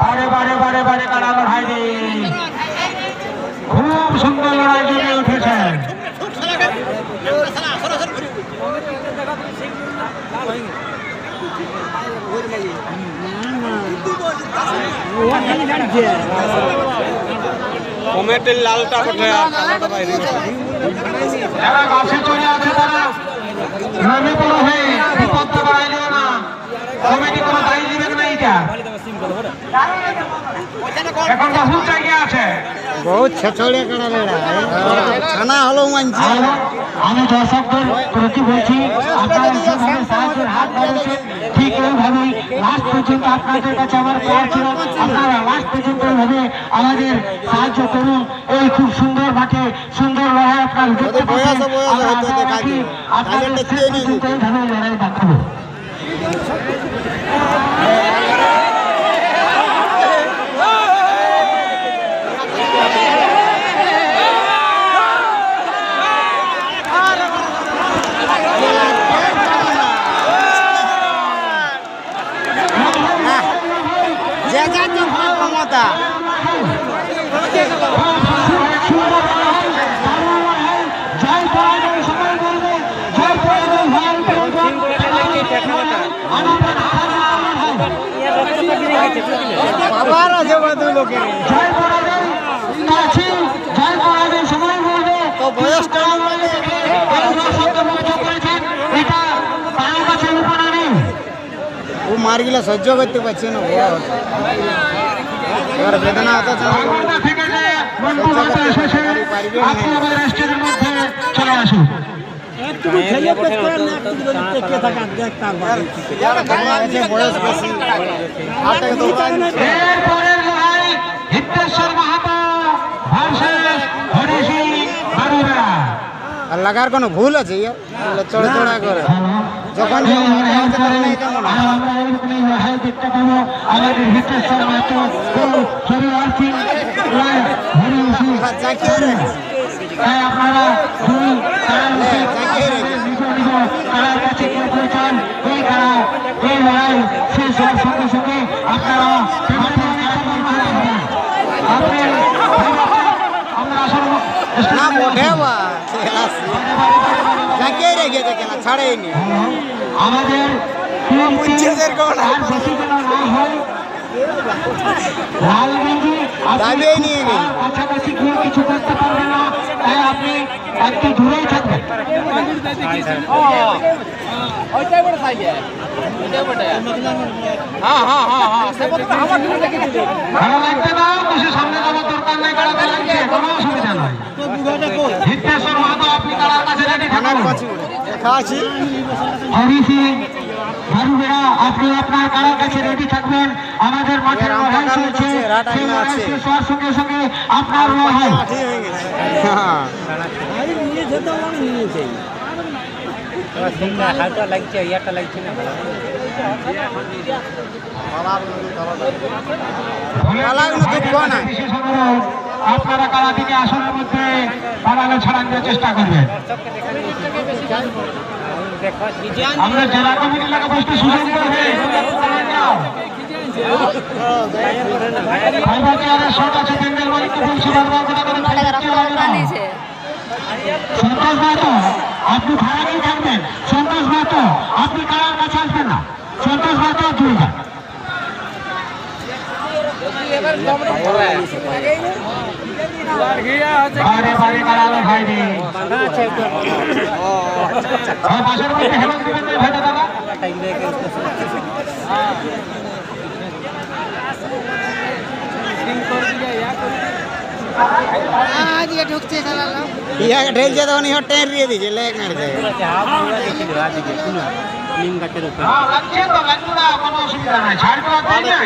বারে বারে বারে বারে কারা লড়াই, খুব সুন্দর লড়াই জমে উঠেছে। কমেটের লালটা কোথায় আর কালারটা বাইরে যারা গাছে চলে আছে তারা নামে কোনো হয়ে বিপদটা বাড়াই দিও না। কমিটি কোনো দায়ী দিবেন না। এটা এখন বহু জায়গায় আছে, বহুত ছেছড়ে কাটা ছানা হলো মানছি। আমি দর্শকদের প্রতি বলছি, আপনারা যেভাবে সাহায্যের হাত বাড়িয়েছেন ঠিক এইভাবেই লাস্ট পর্যন্ত আপনাদের কাছে আমার প্রার্থনা ছিল, আপনারা লাস্ট পর্যন্ত এইভাবে আমাদের সাহায্য করুন। এই খুব সুন্দর মাঠে সুন্দর লড়াই আপনারা দেখতে পাচ্ছেন। আপনাদের এইভাবে লড়াই দেখাবো। ও মার গিলা সহ্য করতে পারছে না, এবার বেদনা হতো চলে আসুন। বয়স বেশি আর লাগার কোনো ভুল আছে? চড়ে চড়া করে যখন আপনারা কারার কাছে গিয়ে পৌঁছান। এই কারা এই লড়াই শেষ হওয়ার সঙ্গে সঙ্গে আপনারা আমাদের কাছাকাছি গিয়ে কিছু করতে পারবে না, তাই আপনি একটু দূরেই থাকবেন। ভালো লাগবে না, কিছু সামনে যাওয়ার দরকার নেই, কাড়াতে লাগছে কোনো অসুবিধা নয়। হিতেশ্বর মাহাতো আপনি কাড়ার কাছে রেডি থাকুন। হরি সিং ঝাড়ুবেড়া আপনি আপনার কাড়ার কাছে রেডি থাকবেন। আমাদের মাঠের লড়াই চলছে, সেই লড়াই শেষ হওয়ার সঙ্গে সঙ্গে আপনার লড়াই লাগছে ইয়াটা লাগছে না। আপনারা কারা থেকে আসনের মধ্যে পালালে ছড়ানোর চেষ্টা করবেন। আমরা জেলা কমিটির লোক বসতে সুযোগ করবে। সন্তোষ মাহাতো আপনি ভাড়াতেই থাকবেন। সন্তোষ মাহাতো আপনি কারার কাছে আসবেন না। সন্তোষ মাহাতো চলে যান। বারে বারে কারালো ভাই রে পাশের মধ্যে হেমন্ত দিবেন ভাইটা দাদা आज ये ढुकते चला लो या ढेल जे तो नहीं हटे रिए दीजिए लेग मार दे हां লাগছে তো লাগবে না কোনো অসুবিধা নাই ছাড় দেওয়া তাই না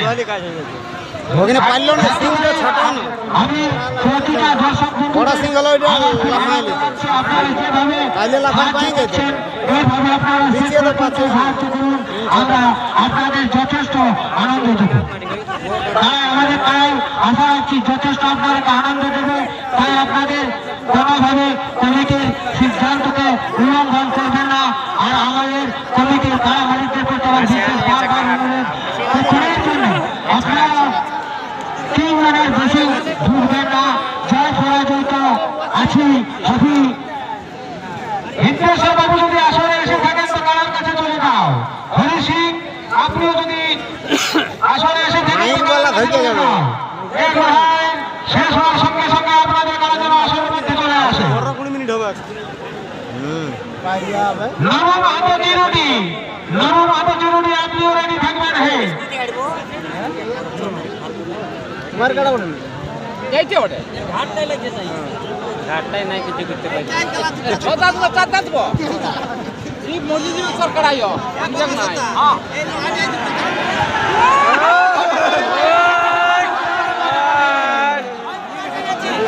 ওখানে পারলো না সিং তো ছোট না আমি প্রতিটা দর্শক বড় সিং হলো এটা লাফাইলি আপনারা যেভাবে তাইলে লাফাই পাएंगे এইভাবে আপনারা নিচে তো পাচ্ছেন সাহায্য করুন আমরা আপনাদের যথেষ্ট আনন্দ দেব তাই আমাদের তাই আশা রাখছি যথেষ্ট আপনাদেরকে আনন্দ দেবে তাই আপনাদের কোনোভাবে কমিটির সিদ্ধান্তকে উল্লঙ্ঘন করবেন না আর আমাদের কমিটির কারা মালিকদের প্রতি আমার বিশেষ যদি হিন্দেশ্বর বাবু যদি আসরে এসে থাকেন তো কারার কাছে চলে যাও। হরি সিং আপনিও যদি আসরে এসে থাকেন তো কারার কাছে চলে যাও। এই লড়াই শেষ হওয়ার সঙ্গে সঙ্গে আপনাদের কারা যেন আসরের মধ্যে চলে আসে। 20 মিনিট হবে। নরম হাতে চিরুনি, নরম হাতে চিরুনি, আপনিও রেডি থাকবেন। হে তোমার কাটা বলুন এইটা ওটা ঘাটটাই নাই কিছু করতে পারি চার দাঁত এই মসজিদ সরকার আইও একদম নাই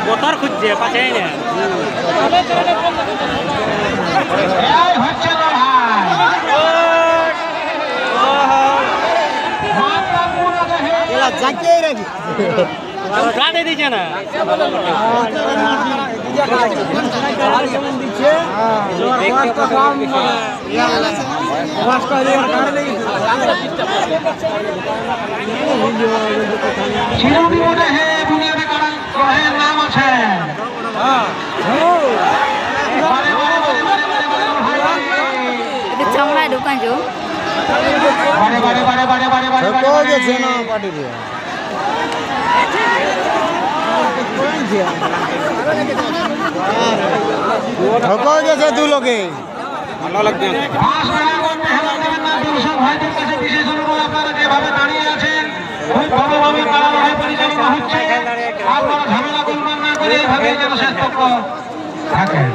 বোতর খুঁজছে পাশে না এই হচ্ছে লড়াই। মাতা পুরো দেহে এলা জাকিয়ে রাখি গাড়ি দিছে না চিরুনি বটে হে বুনিয়াদে কারা লড়াইয়ের নাম আছে। বারে বারে বারে বারে বারে বারে লড়াই। এটা চামড়ায় দোকান যো বারে বারে বারে বারে বারে বারে ঢোকো বারে গেছে না পাটি দিয়ে ঢোকো গেছে দু লোকে ভালো লাগছে পাঁচ টাকা করতে হেলা দেবেন না। দর্শক ভাইদের কাছে বিশেষ অনুরোধ, আপনারা যেভাবে দাঁড়িয়ে আছেন খুব ভালোভাবে কারা লড়াই পরিচালনা হচ্ছে। আপনারা ঝামেলা করবেন না করে এইভাবে যেন শেষ পক্ষ থাকেন।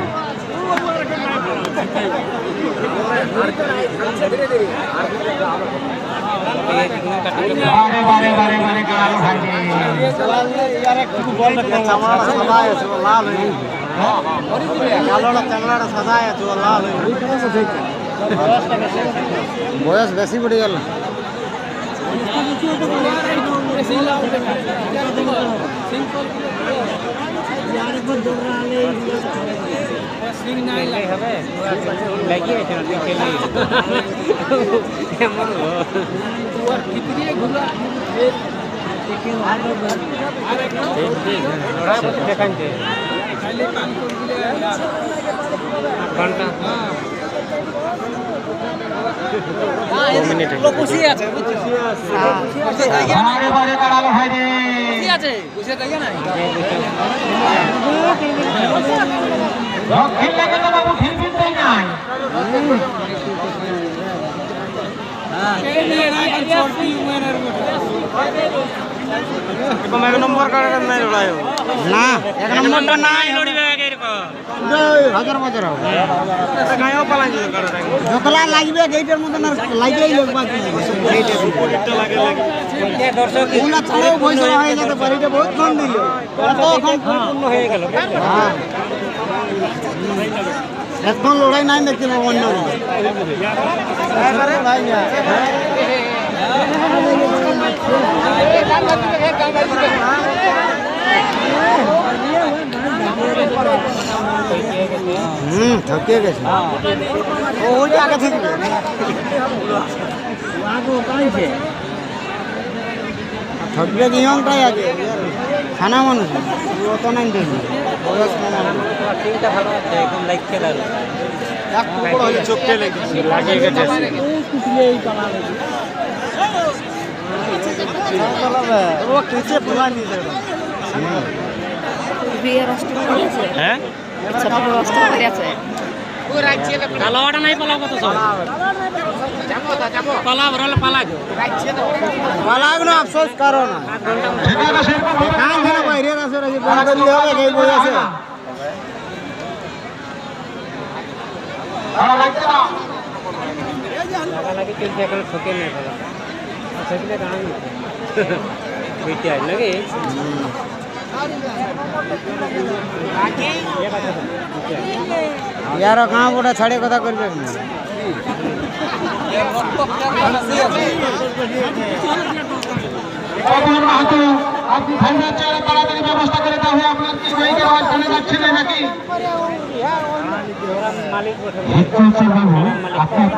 বারে বারে বারে বারে কারা লড়াই। চামড়াটা সাদা আছে লাল হয়ে কালোটা চামড়াটা সাদা আছে লাল হয়ে বয়স বেশি পড়ে গেল বারে বারে কারা লড়াই রে। দক্ষিণ লেগে তো বাবু ঠিক বিদ্যাই নাই। এক নম্বর কাটার নাই লড়াই না এক নম্বরটা নাই হাজার বছর যতলা লাগবে গেটের মতন আর লাগেই লোক বাকি ওগুলা ছাড়াও পয়সা হয়ে যেতে পারে এটা বহুত কম দিল পূর্ণ হয়ে গেল এখন লড়াই নাই দেখতে পাবো অন্য ঠকিয়ে গেছে ওই আগে থেকে ঠকবে কি ইয়ংটাই আগে খানা মানুষ অত নাই দেখি বয়স তিনটা ভালো আছে একদম লাইক খেলার চোখে লেগেছে লাগিয়ে গেছে ও কেচে ফুলা নিয়ে যাবে বিয়ে রাষ্ট্র করে আছে হ্যাঁ ছোট রাষ্ট্র করে আছে পালাওয়াটা নাই পালাও কত সব পালাও বড় পালা পালাগ না আফসোস করো না সেটা সেরকম হবে না। কান ধরে বাইরে আছে রাজি বন্ধ করলে হবে এই বই আছে ভালো লাগছে না। লাগে চলছে এখন ঠকে নেই পালা ঠকলে দাঁড়ান বুঝতে হয় নাকি यार कहाँ बोला छाड़े कथा करबे ना অমর মাহাতো আপনি ভাইরাল চালে তাড়াতাড়ি ব্যবস্থা করে দেওয়া হয়। আপনার কি বাইকে আওয়াজ শোনা যাচ্ছে না নাকি? মালিক আপনার